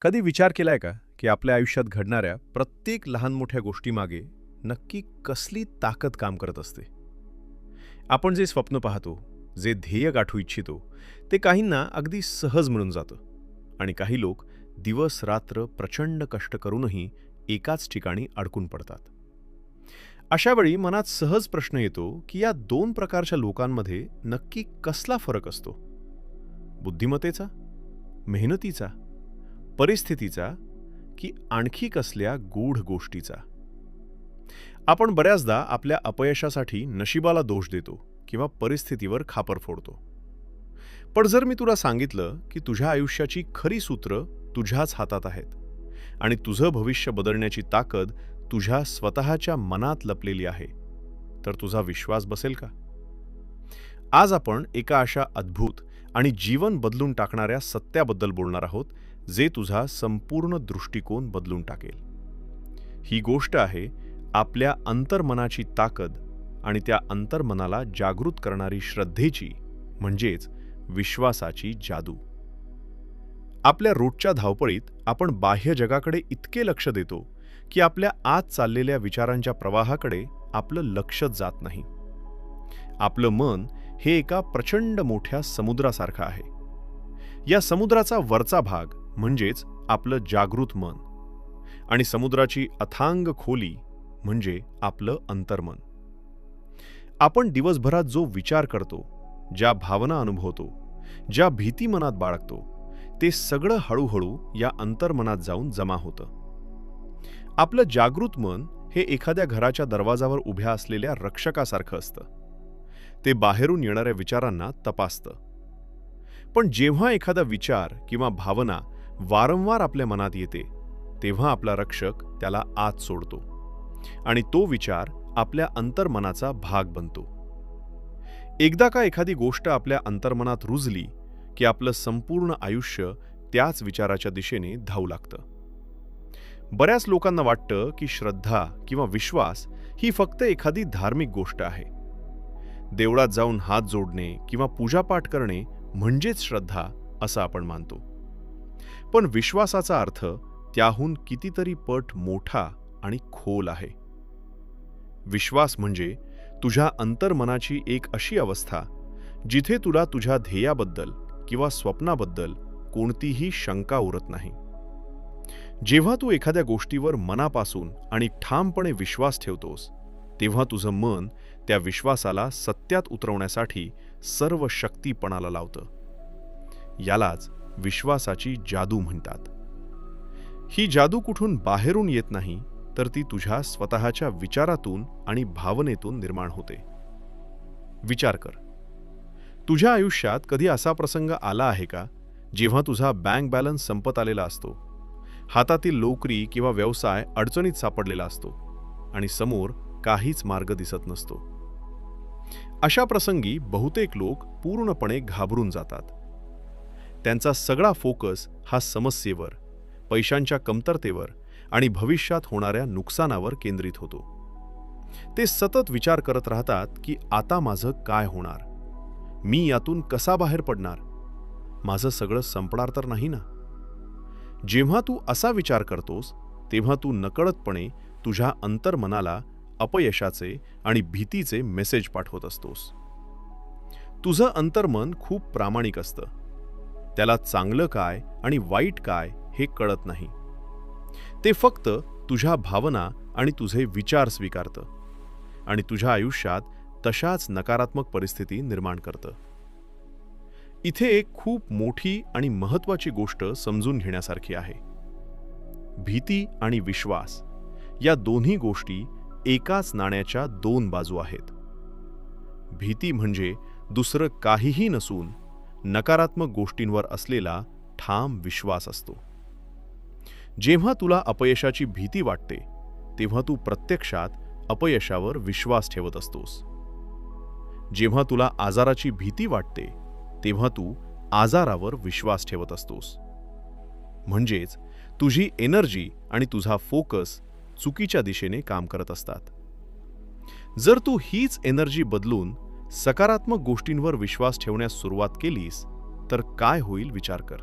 कधी विचार केलाय का की आपल्या आयुष्यात घडणाऱ्या प्रत्येक लहान मोठ्या गोष्टीमागे नक्की कसली ताकद काम करत असते? आपण जे स्वप्न पाहतो, जे ध्येय गाठू इच्छितो, ते काहींना अगदी सहज मिळून जातं आणि काही लोक दिवस रात्र प्रचंड कष्ट करूनही एकाच ठिकाणी अडकून पडतात. अशा वेळी मनात सहज प्रश्न येतो की या दोन प्रकारच्या लोकांमध्ये नक्की कसला फरक असतो? बुद्धिमत्तेचा, मेहनतीचा, परिस्थितीचा, की आणखी कसल्या गूढ गोष्टीचा? आपण बऱ्याचदा आपल्या अपयशासाठी नशिबाला दोष देतो किंवा परिस्थितीवर खापर फोडतो. पण जर मी तुला सांगितलं की तुझ्या आयुष्याची खरी सूत्र तुझ्याच हातात आहेत आणि तुझं भविष्य बदलण्याची ताकद तुझ्या स्वतःच्या मनात लपलेली आहे, तर तुझा विश्वास बसेल का? आज आपण एका अशा अद्भुत आणि जीवन बदलून टाकणाऱ्या सत्याबद्दल बोलणार आहोत, जे तुझा संपूर्ण दृष्टिकोन बदलून टाकेल. ही गोष्ट आहे आपल्या अंतर्मनाची ताकद आणि त्या अंतर्मनाला जागृत करणारी श्रद्धेची, म्हणजेच विश्वासाची जादू. आपल्या रोजच्या धावपळीत आपण बाह्य जगाकडे इतके लक्ष देतो की आपल्या आत चाललेल्या विचारांच्या प्रवाहाकडे आपलं लक्षच जात नाही. आपलं मन हे एका प्रचंड मोठ्या समुद्रासारखं आहे. या समुद्राचा वरचा भाग म्हणजेच आपलं जागृत मन आणि समुद्राची अथांग खोली म्हणजे आपलं अंतर्मन. आपण दिवसभरात जो विचार करतो, ज्या भावना अनुभवतो, ज्या भीती मनात बाळगतो, ते सगळं हळूहळू या अंतर्मनात जाऊन जमा होतं. आपलं जागृत मन हे एखाद्या घराच्या दरवाजावर उभ्या असलेल्या रक्षकासारखं असतं. ते बाहेरून येणाऱ्या विचारांना तपासतं. पण जेव्हा एखादा विचार किंवा भावना वारंवार आपल्या मनात येते, तेव्हा आपला रक्षक त्याला आत सोडतो आणि तो विचार आपल्या अंतर्मनाचा भाग बनतो. एकदा का एखादी गोष्ट आपल्या अंतर्मनात रुजली की आपलं संपूर्ण आयुष्य त्याच विचाराच्या दिशेने धावू लागतं. बऱ्याच लोकांना वाटतं की श्रद्धा किंवा विश्वास ही फक्त एखादी धार्मिक गोष्ट आहे. देवळात जाऊन हात जोडणे किंवा पूजापाठ करणे म्हणजेच श्रद्धा असं आपण मानतो. पण विश्वासाचा अर्थ त्याहून कितीतरी पट मोठा आणि खोल आहे. विश्वास म्हणजे तुझ्या अंतर्मनाची एक अशी अवस्था जिथे तुला तुझ्या ध्येयाबद्दल किंवा स्वप्नाबद्दल कोणतीही शंका उरत नाही. जेव्हा तू एखाद्या गोष्टीवर मनापासून आणि ठामपणे विश्वास ठेवतोस, तेव्हा तुझं मन त्या विश्वासाला सत्यात उतरवण्यासाठी सर्व शक्ती पणाला लावतं. यालाच विश्वासाची जादू म्हणतात. ही जादू कुठून बाहेरून येत नाही, तर ती तुझ्या स्वतःच्या विचारातून आणि भावनेतून निर्माण होते. विचार कर, तुझ्या आयुष्यात कधी असा प्रसंग आला आहे का जेव्हा तुझा बँक बॅलन्स संपत आलेला असतो, हातातील नोकरी किंवा व्यवसाय अडचणीत सापडलेला असतो आणि समोर काहीच मार्ग दिसत नसतो? अशा प्रसंगी बहुतेक लोक पूर्णपणे घाबरून जातात. त्यांचा सगळा फोकस हा समस्येवर, पैशांच्या कमतरतेवर आणि भविष्यात होणाऱ्या नुकसानावर केंद्रित होतो. ते सतत विचार करत राहतात की आता माझं काय होणार, मी यातून कसा बाहेर पडणार, माझं सगळं संपणार तर नाही ना? जेव्हा तू असा विचार करतोस, तेव्हा तू नकळतपणे तुझ्या अंतर्मनाला अपयशाचे आणि भीतीचे मेसेज पाठवत असतोस. तुझं अंतर्मन खूप प्रामाणिक असतं. त्याला चांगलं काय आणि वाईट काय हे कळत नाही. ते फक्त तुझ्या भावना आणि तुझे विचार स्वीकारतं आणि तुझ्या आयुष्यात तशाच नकारात्मक परिस्थिती निर्माण करतं. इथे एक खूप मोठी आणि महत्त्वाची गोष्ट समजून घेण्यासारखी आहे. भीती आणि विश्वास या दोन्ही गोष्टी एकाच नाण्याच्या दोन बाजू आहेत. भीती म्हणजे दुसरं काहीही नसून नकारात्मक गोष्टींवर असलेला ठाम विश्वास असतो. जेव्हा तुला अपयशाची भीती वाटते, तेव्हा तू प्रत्यक्षात अपयशावर विश्वास ठेवत असतोस. जेव्हा तुला आजाराची भीती वाटते, तेव्हा तू आजारावर विश्वास ठेवत असतोस. म्हणजेच तुझी एनर्जी आणि तुझा फोकस चुकीच्या दिशेने काम करत असतात. जर तू हीच एनर्जी बदलून सकारात्मक गोष्टींवर विश्वास ठेवण्यास सुरुवात केलीस, तर काय होईल विचार कर.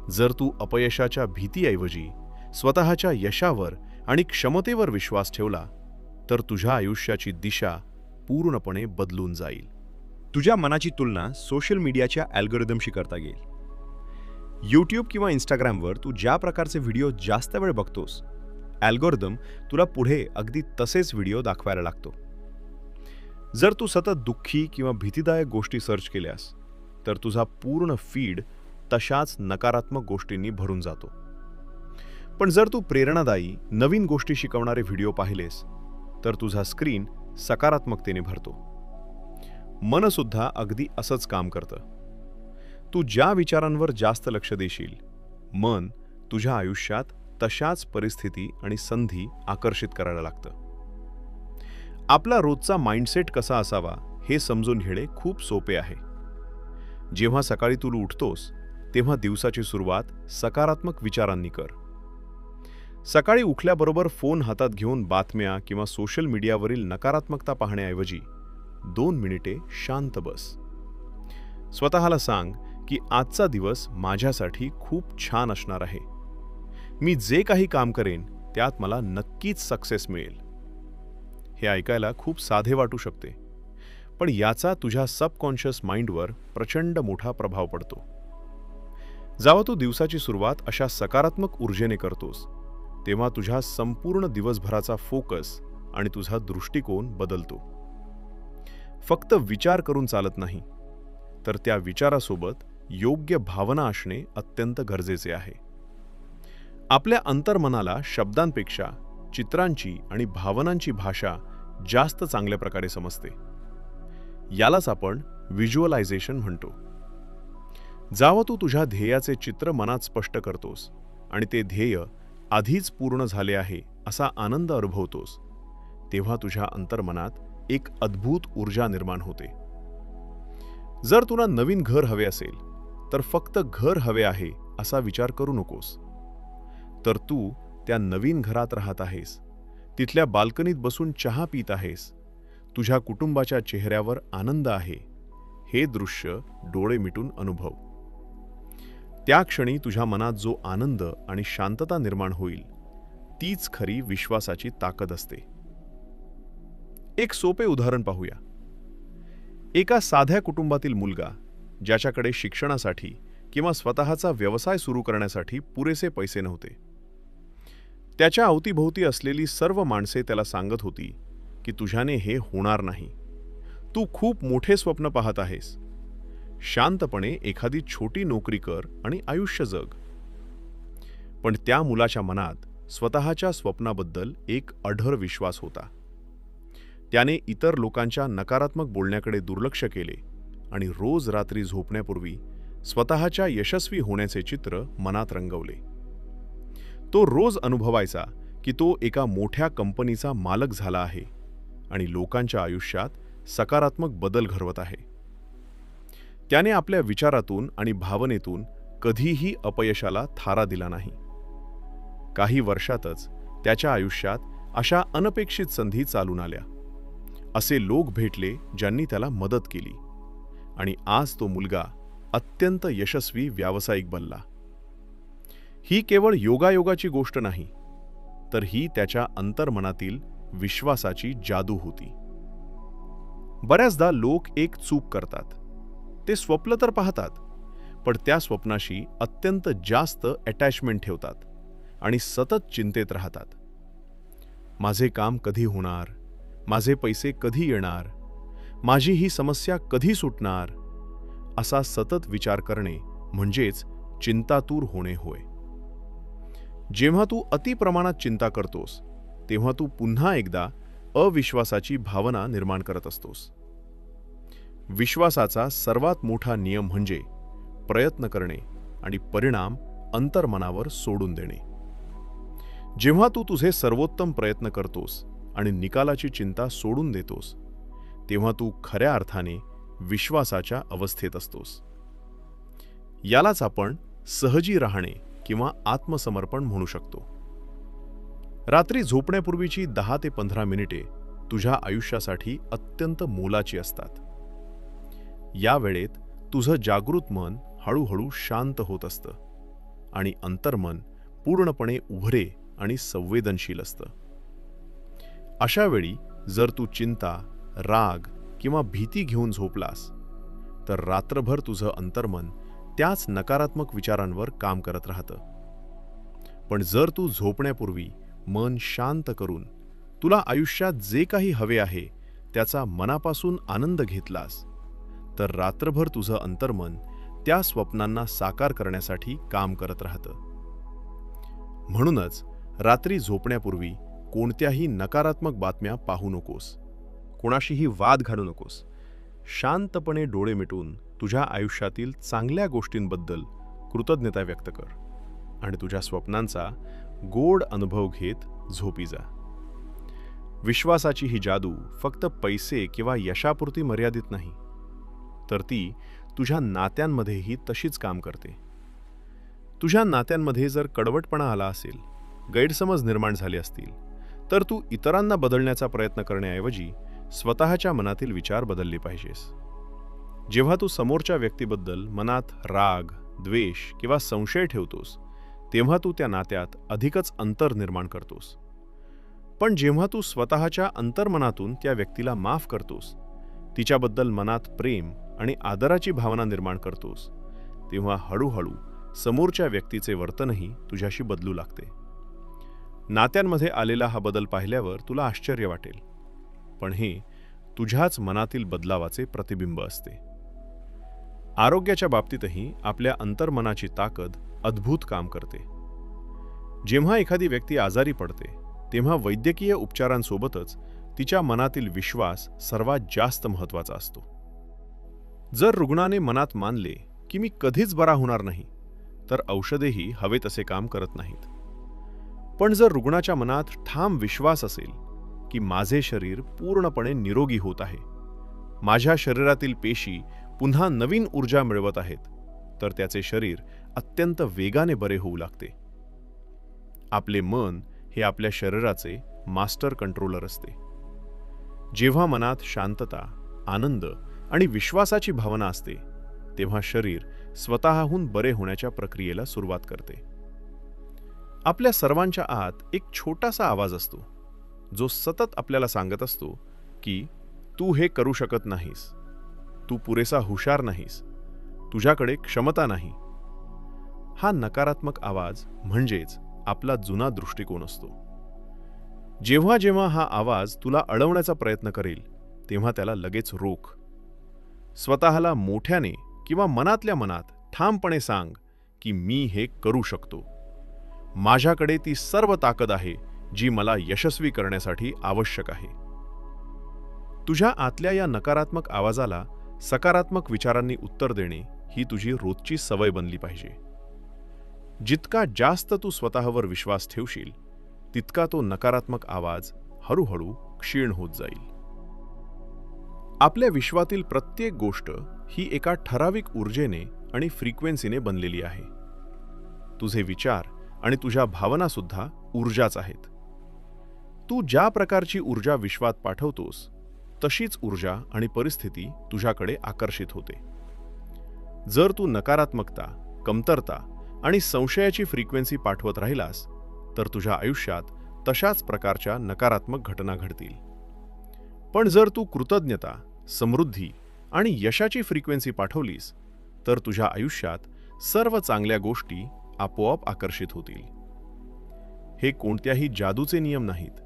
जर तू अपयशाच्या भीतीऐवजी स्वतःच्या यशावर आणि क्षमतेवर विश्वास ठेवला तर तुझ्या आयुष्याची दिशा पूर्णपणे बदलून जाईल. तुझ्या मनाची तुलना सोशल मीडियाच्या अल्गोरिदमशी करता येईल. यूट्यूब किंवा इंस्टाग्रामवर तू ज्या प्रकारचे व्हिडिओ जास्त वेळ बघतोस, अल्गोरिदम तुला पुढे अगदी तसेच व्हिडिओ दाखवायला लागतो. जर तू सतत दुःखी किंवा भीतीदायक गोष्टी सर्च केल्यास तर तुझा पूर्ण फीड तशाच नकारात्मक गोष्टींनी भरून जातो. पण जर तू प्रेरणादायी नवीन गोष्टी शिकवणारे व्हिडिओ पाहिलेस तर तुझा स्क्रीन सकारात्मकतेने भरतो. मनसुद्धा अगदी असंच काम करतं. तू ज्या विचारांवर जास्त लक्ष देशील, मन तुझ्या आयुष्यात तशाच परिस्थिती आणि संधी आकर्षित करायला लागतं. आपला रोजचा माइंडसेट कसा असावा हे समजून घेणे खूप सोपे आहे. जेव्हा सकाळी तू उठतोस तेव्हा दिवसाची सुरुवात सकारात्मक विचारांनी कर. सकाळी उठल्याबरोबर फोन हातात घेऊन बातम्या किंवा सोशल मीडियावरील नकारात्मकता पाहण्याऐवजी 2 मिनिटे शांत बस. स्वतःला सांग की आजचा दिवस माझ्यासाठी खूप छान असणार आहे. मी जे काही काम करेन त्यात मला नक्कीच सक्सेस मिळेल. हे ऐकायला खूप साधे वाटू शकते, पण याचा तुझ्या सबकॉन्शियस माइंडवर प्रचंड मोठा प्रभाव पडतो. जेव्हा तू दिवसाची सुरुवात अशा सकारात्मक ऊर्जेने करतोस तेव्हा तुझ्या संपूर्ण दिवसभराचा फोकस आणि तुझा दृष्टिकोन बदलतो. फक्त विचार करून चालत नाही, तर त्या विचारासोबत योग्य भावना असणे अत्यंत गरजेचे आहे. आपल्या अंतर्मनाला शब्दांपेक्षा चित्रांची आणि भावनांची भाषा जास्त चांगल्या प्रकारे समजते. यालाच आपण व्हिज्युअलायझेशन म्हणतो. जेव्हा तू तुझ्या ध्येयाचे चित्र मनात स्पष्ट करतोस आणि ते ध्येय आधीच पूर्ण झाले आहे असा आनंद अनुभवतोस तेव्हा तुझ्या अंतर्मनात एक अद्भुत ऊर्जा निर्माण होते. जर तुला नवीन घर हवे असेल तर फक्त घर हवे आहे असा विचार करू नकोस, तर तू त्या नवीन घरात राहत आहेस, तिथल्या बाल्कनीत बसून चहा पीत आहेस, तुझ्या कुटुंबाच्या चेहऱ्यावर आनंद आहे, हे दृश्य डोळे मिटून अनुभव. त्या क्षणी तुझ्या मनात जो आनंद आणि शांतता निर्माण होईल तीच खरी विश्वासाची ताकद असते. एक सोपे उदाहरण पाहूया. एका साध्या कुटुंबातील मुलगा ज्याच्याकडे शिक्षणासाठी किंवा स्वतःचा व्यवसाय सुरू करण्यासाठी पुरेसे पैसे नव्हते. त्याच्या अवतीभोवती असलेली सर्व माणसे त्याला सांगत होती की तुझ्याने हे होणार नाही, तू खूप मोठे स्वप्न पाहत आहेस, शांतपणे एखादी छोटी नोकरी कर आणि आयुष्य जग. पण त्या मुलाच्या मनात स्वतःच्या स्वप्नाबद्दल एक अढळ विश्वास होता. त्याने इतर लोकांच्या नकारात्मक बोलण्याकडे दुर्लक्ष केले आणि रोज रात्री झोपण्यापूर्वी स्वतःच्या यशस्वी होण्याचे चित्र मनात रंगवले. तो रोज अनुभवायचा की तो एका मोठ्या कंपनीचा मालक झाला आहे आणि लोकांच्या आयुष्यात सकारात्मक बदल घडवत आहे. त्याने आपल्या विचारातून आणि भावनेतून कधीही अपयशाला थारा दिला नाही. काही वर्षातच त्याच्या आयुष्यात अशा अनपेक्षित संधी चालून आल्या. असे लोक भेटले ज्यांनी त्याला मदत केली आणि आज तो मुलगा अत्यंत यशस्वी व्यावसायिक बनला. ही केवळ योगायोगाची गोष्ट नाही, तर ही त्याच्या अंतर्मनातील विश्वासाची जादू होती. बऱ्याचदा लोक एक चूक करतात. ते स्वप्न तर पाहतात, पण त्या स्वप्नाशी अत्यंत जास्त अटॅचमेंट ठेवतात आणि सतत चिंतेत राहतात. माझे काम कधी होणार, माझे पैसे कधी येणार, माझी ही समस्या कधी सुटणार, असा सतत विचार करणे म्हणजेच चिंतातूर होणे होय. जेव्हा तू अतिप्रमाणात चिंता करतोस तेव्हा तू पुन्हा एकदा अविश्वासाची भावना निर्माण करत असतोस. विश्वासाचा सर्वात मोठा नियम म्हणजे प्रयत्न करणे आणि परिणाम अंतर्मनावर सोडून देणे. जेव्हा तू तुझे सर्वोत्तम प्रयत्न करतोस आणि निकालाची चिंता सोडून देतोस तेव्हा तू खऱ्या अर्थाने विश्वासाच्या अवस्थेत असतोस. यालाच आपण सहजी राहणे किंवा आत्मसमर्पण म्हणू शकतो. रात्री झोपण्यापूर्वीची 10 ते 15 मिनिटे तुझ्या आयुष्यासाठी अत्यंत मोलाची असतात. या वेळेत तुझं जागृत मन हळूहळू शांत होत असतं आणि अंतर्मन पूर्णपणे उघडे आणि संवेदनशील असतं. अशा वेळी जर तू चिंता, राग किंवा भीती घेऊन झोपलास तर रात्रभर तुझं अंतर्मन त्याच नकारात्मक विचारांवर काम करत राहतं. पण जर तू झोपण्यापूर्वी मन शांत करून तुला आयुष्यात जे काही हवे आहे त्याचा मनापासून आनंद घेतलास तर रात्रभर तुझं अंतर्मन त्या स्वप्नांना साकार करण्यासाठी काम करत राहतं. म्हणूनच रात्री झोपण्यापूर्वी कोणत्याही नकारात्मक बातम्या पाहू नकोस, कोणाशीही वाद घालू नकोस. शांतपणे डोळे मिटून तुझ्या आयुष्यातील चांगल्या गोष्टींबद्दल कृतज्ञता व्यक्त कर आणि तुझ्या स्वप्नांचा गोड अनुभव घेत झोपी जा. विश्वासाची ही जादू फक्त पैसे किंवा यशापुरती मर्यादित नाही, तर ती तुझ्या नात्यांमध्येही तशीच काम करते. तुझ्या नात्यांमध्ये जर कडवटपणा आला असेल, गैरसमज निर्माण झाले असतील, तर तू इतरांना बदलण्याचा प्रयत्न करण्याऐवजी स्वतःच्या मनातील विचार बदलले पाहिजेस. जेव्हा तू समोरच्या व्यक्तीबद्दल मनात राग, द्वेष किंवा संशय ठेवतोस, तेव्हा तू त्या नात्यात अधिकच अंतर निर्माण करतोस. पण जेव्हा तू स्वतःच्या अंतर्मनातून त्या व्यक्तीला माफ करतोस, तिच्याबद्दल मनात प्रेम आणि आदराची भावना निर्माण करतोस, तेव्हा हळूहळू समोरच्या व्यक्तीचे वर्तनही तुझ्याशी बदलू लागते. नात्यांमध्ये आलेला हा बदल पाहिल्यावर तुला आश्चर्य वाटेल, पण हे तुझ्याच मनातील बदलावाचे प्रतिबिंब असते. आरोग्याच्या बाबतीतही आपल्या अंतर्मनाची ताकद अद्भुत काम करते. जेव्हा एखादी व्यक्ती आजारी पडते तेव्हा वैद्यकीय उपचारांसोबतच तिच्या मनातील विश्वास सर्वात जास्त महत्त्वाचा असतो. जर रुग्णाने मनात मानले की मी कधीच बरा होणार नाही, तर औषधेही हवे तसे काम करत नाहीत. पण जर रुग्णाच्या मनात ठाम विश्वास असेल की माझे शरीर पूर्णपणे निरोगी होत आहे, माझ्या शरीरातील पेशी पुन्हा नवीन ऊर्जा मिळवत आहेत, तर त्याचे शरीर अत्यंत वेगाने बरे होऊ लागते. आपले मन हे आपल्या शरीराचे मास्टर कंट्रोलर असते. जेव्हा मनात शांतता, आनंद आणि विश्वासाची भावना असते, तेव्हा शरीर स्वतःहून बरे होण्याच्या प्रक्रियेला सुरुवात करते. आपल्या सर्वांच्या आत एक छोटासा आवाज असतो जो सतत आपल्याला सांगत असतो की तू हे करू शकत नाहीस, तू पुरेसा हुशार नाहीस, तुझ्याकडे क्षमता नाही. हा नकारात्मक आवाज म्हणजेच आपला जुना दृष्टिकोन असतो. जेव्हा जेव्हा हा आवाज तुला अडवण्याचा प्रयत्न करेल, तेव्हा त्याला लगेच रोख. स्वतःला मोठ्याने किंवा मनातल्या मनात ठामपणे सांग की मी हे करू शकतो. माझ्याकडे ती सर्व ताकद आहे जी मला यशस्वी करण्यासाठी आवश्यक आहे. तुझ्या आतल्या या नकारात्मक आवाजाला सकारात्मक विचारांनी उत्तर देणे ही तुझी रोजची सवय बनली पाहिजे. जितका जास्त तू स्वतःवर विश्वास ठेवशील, तितका तो नकारात्मक आवाज हळूहळू क्षीण होत जाईल. आपल्या विश्वातील प्रत्येक गोष्ट ही एका ठराविक ऊर्जेने आणि फ्रिक्वेन्सीने बनलेली आहे. तुझे विचार आणि तुझ्या भावना सुद्धा ऊर्जाच आहेत. तू ज्या प्रकारची ऊर्जा विश्वात पाठवतोस, तशीच ऊर्जा आणि परिस्थिती तुझ्याकडे आकर्षित होते. जर तू नकारात्मकता, कमतरता आणि संशयाची फ्रिक्वेन्सी पाठवत राहिलास, तर तुझ्या आयुष्यात तशाच प्रकारच्या नकारात्मक घटना घडतील. पण जर तू कृतज्ञता, समृद्धी आणि यशाची फ्रिक्वेन्सी पाठवलीस, तर तुझ्या आयुष्यात सर्व चांगल्या गोष्टी आपोआप आकर्षित होतील. हे कोणत्याही जादूचे नियम नाहीत,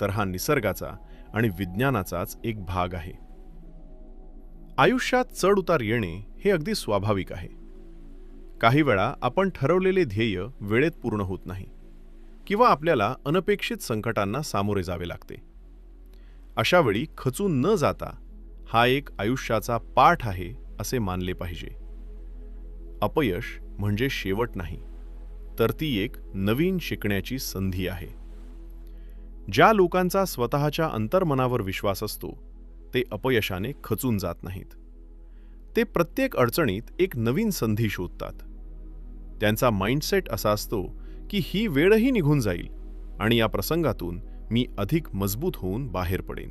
तर हा निसर्गाचा आणि विज्ञानाचाच एक भाग आहे. आयुष्यात चढ-उतार येणे हे अगदी स्वाभाविक आहे. काही वेळा आपण ठरवलेले ध्येय वेळेत पूर्ण होत नाही किंवा आपल्याला अनपेक्षित संकटांना सामोरे जावे लागते. अशा वेळी खचून न जाता हा एक आयुष्याचा पाठ आहे असे मानले पाहिजे. अपयश म्हणजे शेवट नाही, तर ती एक नवीन शिकण्याची संधी आहे. ज्या लोकांचा स्वतःच्या अंतर्मनावर विश्वास असतो, ते अपयशाने खचून जात नाहीत. ते प्रत्येक अडचणीत एक नवीन संधी शोधतात. त्यांचा माइंडसेट असा असतो की ही वेळही निघून जाईल आणि या प्रसंगातून मी अधिक मजबूत होऊन बाहेर पडेन.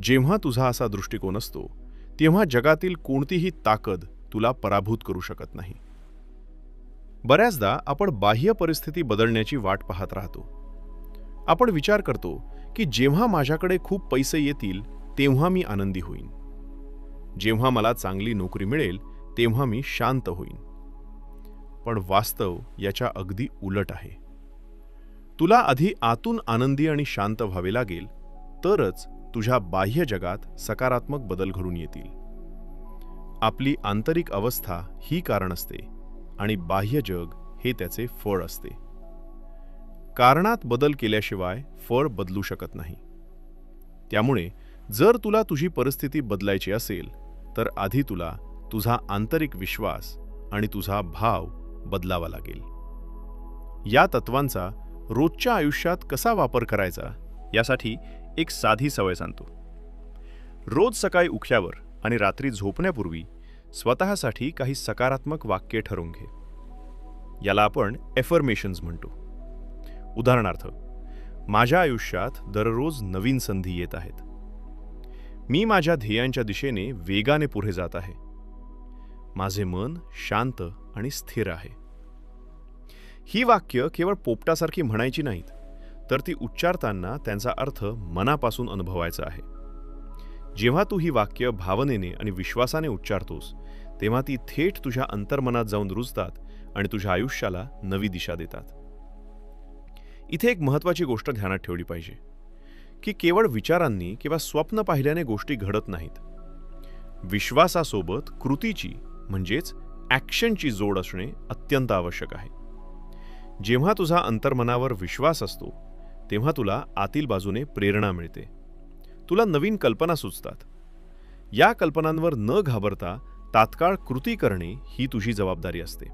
जेव्हा तुझा असा दृष्टिकोन असतो, तेव्हा जगातील कोणतीही ताकद तुला पराभूत करू शकत नाही. बऱ्याचदा आपण बाह्य परिस्थिती बदलण्याची वाट पाहत राहतो. आपण विचार करतो की जेव्हा माझ्याकडे खूप पैसे येतील तेव्हा मी आनंदी होईन. जेव्हा मला चांगली नोकरी मिळेल तेव्हा मी शांत होईन. पण वास्तव याच्या अगदी उलट आहे. तुला आधी आतून आनंदी आणि शांत व्हावे लागेल, तरच तुझ्या बाह्य जगात सकारात्मक बदल घडून येतील. आपली आंतरिक अवस्था ही कारण असते आणि बाह्य जग हे त्याचे फळ असते. कारणात बदल केल्याशिवाय फळ बदलू शकत नाही. त्यामुळे जर तुला तुझी परिस्थिती बदलायची असेल तर आधी तुला तुझा आंतरिक विश्वास आणि तुझा भाव बदलावा लागेल. या तत्वांचा रोजच्या आयुष्यात कसा वापर करायचा यासाठी एक साधी सवय सांगतो. रोज सकाळी उठल्यावर आणि रात्री झोपण्यापूर्वी स्वतःसाठी काही सकारात्मक वाक्य ठरवून घे. याला आपण एफर्मेशन्स म्हणतो. उदाहरणार्थ, माझ्या आयुष्यात दररोज नवीन संधी येत आहेत. मी माझ्या ध्येयांच्या दिशेने वेगाने पुढे जात आहे. माझे मन शांत आणि स्थिर आहे. ही वाक्य केवळ पोपटासारखी म्हणायची नाहीत, तर ती उच्चारताना त्यांचा अर्थ मनापासून अनुभवायचा आहे. जेव्हा तू ही वाक्य भावनेने आणि विश्वासाने उच्चारतोस तेव्हा ती थेट तुझ्या अंतर्मनात जाऊन रुजतात आणि तुझ्या आयुष्याला नवी दिशा देतात. इथे एक महत्त्वाची गोष्ट ध्यानात ठेवली पाहिजे की केवळ विचारांनी किंवा स्वप्न पाहिल्याने गोष्टी घडत नाहीत. विश्वासासोबत कृतीची म्हणजेच ॲक्शनची जोड असणे अत्यंत आवश्यक आहे. जेव्हा तुझा अंतर्मनावर विश्वास असतो तेव्हा तुला आतील बाजूने प्रेरणा मिळते. तुला नवीन कल्पना सुचतात. या कल्पनांवर न घाबरता तात्काळ कृती करणे ही तुझी जबाबदारी असते.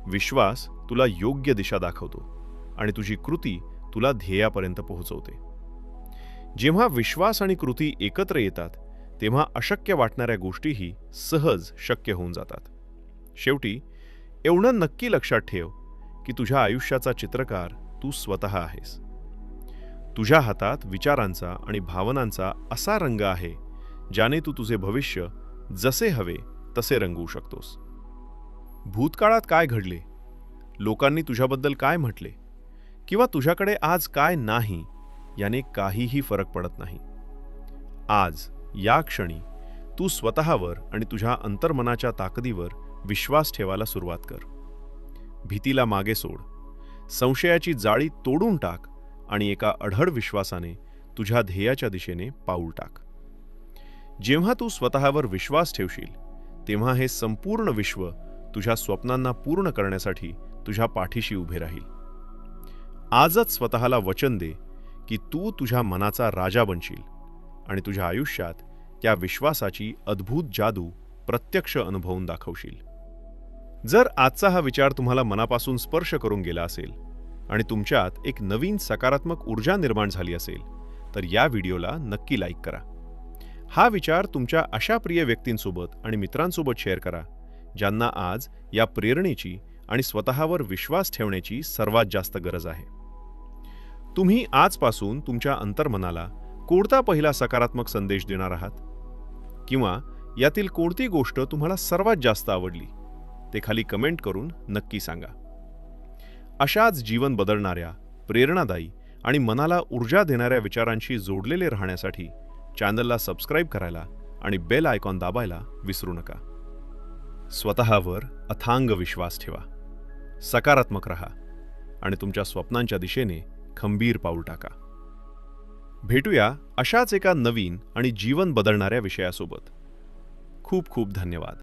विश्वास तुला योग्य दिशा दाखवतो आणि तुझी कृती तुला ध्येयापर्यंत पोहोचवते. जेव्हा विश्वास आणि कृती एकत्र येतात तेव्हा अशक्य वाटणाऱ्या गोष्टीही सहज शक्य होऊन जातात. शेवटी एवढं नक्की लक्षात ठेव की तुझ्या आयुष्याचा चित्रकार तू स्वतः आहेस. तुझ्या हातात विचारांचा आणि भावनांचा असा रंग आहे ज्याने तू तुझे भविष्य जसे हवे तसे रंगवू शकतोस. भूतकाळात काय घडले, लोकांनी तुझ्याबद्दल काय म्हटले किंवा तुझ्याकडे आज काय नाही याने काहीही फरक पडत नाही. आज या क्षणी तू स्वतःवर आणि तुझ्या अंतर्मनाच्या ताकदीवर विश्वास ठेवायला सुरुवात कर. भीतीला मागे सोड, संशयाची जाळी तोडून टाक आणि एका अढळ विश्वासाने तुझ्या ध्येयाच्या दिशेने पाऊल टाक. जेव्हा तू स्वतःवर विश्वास ठेवशील तेव्हा हे संपूर्ण विश्व तुझ्या स्वप्नांना पूर्ण करण्यासाठी तुझ्या पाठीशी उभे राहील. आजच स्वतःला वचन दे की तू तुझ्या मनाचा राजा बनशील आणि तुझ्या आयुष्यात त्या विश्वासाची अद्भुत जादू प्रत्यक्ष अनुभवून दाखवशील. जर आजचा हा विचार तुम्हाला मनापासून स्पर्श करून गेला असेल आणि तुमच्यात एक नवीन सकारात्मक ऊर्जा निर्माण झाली असेल तर या व्हिडिओला नक्की लाईक करा. हा विचार तुमच्या अशा प्रिय व्यक्तींसोबत आणि मित्रांसोबत शेअर करा ज्यांना आज या प्रेरणेची आणि स्वतःवर विश्वास ठेवण्याची सर्वात जास्त गरज आहे. तुम्ही आजपासून तुमच्या अंतर्मनाला कोणता पहिला सकारात्मक संदेश देणार आहात किंवा यातील कोणती गोष्ट तुम्हाला सर्वात जास्त आवडली ते खाली कमेंट करून नक्की सांगा. अशाच जीवन बदलणाऱ्या, प्रेरणादायी आणि मनाला ऊर्जा देणाऱ्या विचारांशी जोडलेले राहण्यासाठी चॅनलला सबस्क्राईब करायला आणि बेल आयकॉन दाबायला विसरू नका. स्वतःवर अथांग विश्वास ठेवा, सकारात्मक रहा आणि तुमच्या स्वप्नांच्या दिशेने खंबीर पाऊल टाका. भेटूया अशाच एका नवीन आणि जीवन बदलणाऱ्या विषयासोबत. खूप खूप धन्यवाद.